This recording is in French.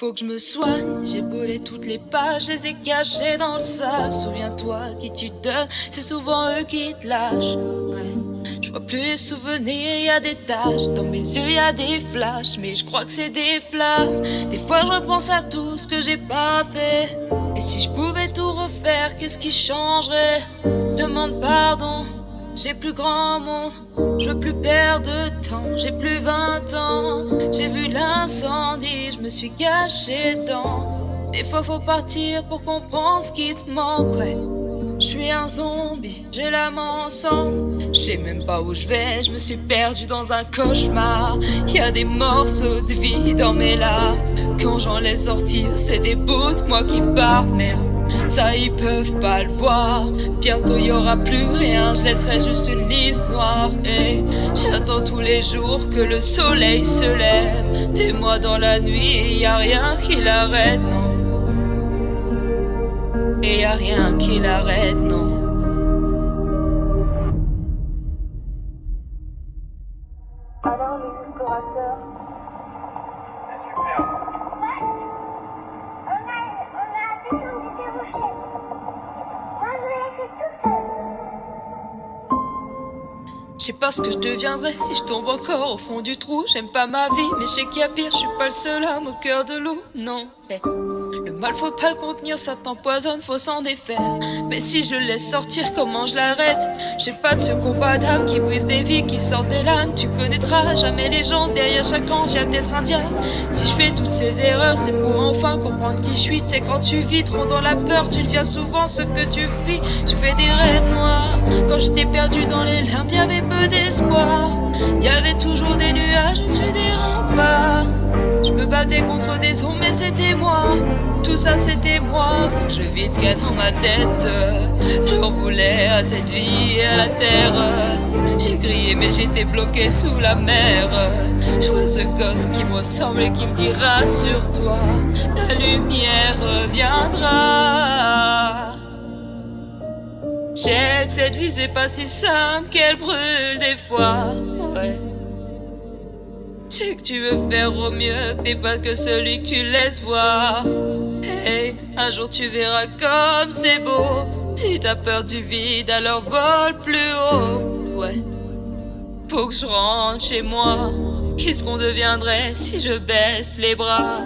Faut que je me soigne, j'ai brûlé toutes les pages, je les ai cachées dans le sable. Souviens-toi, qui tu donnes, c'est souvent eux qui te lâchent. Ouais. Je vois plus les souvenirs, y a des taches. Dans mes yeux, y a des flashs, mais je crois que c'est des flammes. Des fois, je repense à tout ce que j'ai pas fait. Et si je pouvais tout refaire, qu'est-ce qui changerait? Demande pardon, j'ai plus grand monde. Je veux plus perdre de temps, j'ai plus 20 ans. J'ai vu l'incendie, je me suis caché dedans. Des fois, faut partir pour comprendre ce qui te manque, ouais. Je suis un zombie, j'ai l'âme ensemble. Je sais même pas où je vais, je me suis perdu dans un cauchemar. Y a des morceaux de vie dans mes larmes. Quand j'en laisse sortir, c'est des bouts de moi qui partent, merde. Ça ils peuvent pas le voir. Bientôt y aura plus rien, je laisserai juste une liste noire. Et j'attends tous les jours que le soleil se lève. Des mois dans la nuit, y a rien qui l'arrête, non. Et y a rien qui l'arrête, non. Alors les explorateurs. On a descendu des rochers. Moi je l'ai fait toute seule. Je sais pas ce que je deviendrai si je tombe encore au fond du trou. J'aime pas ma vie, mais je sais qu'il y a pire. Je suis pas le seul homme au cœur de l'eau, non. Le mal faut pas le contenir, ça t'empoisonne, faut s'en défaire. Mais si je le laisse sortir, comment je l'arrête? J'ai pas de ce combat d'âme qui brise des vies, qui sortent des lames. Tu connaîtras jamais les gens, derrière chaque ange y'a peut-être un diable. Si je fais toutes ces erreurs, c'est pour enfin comprendre qui je suis. C'est quand tu vis trop dans la peur, tu deviens souvent ce que tu fuis. Tu fais des rêves noirs. Quand j'étais perdu dans les larmes, y'avait peu d'espoir. Y'avait toujours des nuages au-dessus des remparts. Je me battais contre des ombres, mais c'était moi. Tout ça c'était moi. Faut que je vide ce qu'il y a dans ma tête. J'en voulais à cette vie et à la terre. J'ai crié mais j'étais bloqué sous la mer. Je vois ce gosse qui me ressemble et qui me dit rassure-toi, la lumière reviendra. Je sais que cette vie c'est pas si simple, qu'elle brûle des fois, ouais. Je sais que tu veux faire au mieux, que t'es pas que celui que tu laisses voir. Hey, un jour tu verras comme c'est beau. Si t'as peur du vide, alors vole plus haut. Ouais, faut que je rentre chez moi. Qu'est-ce qu'on deviendrait si je baisse les bras?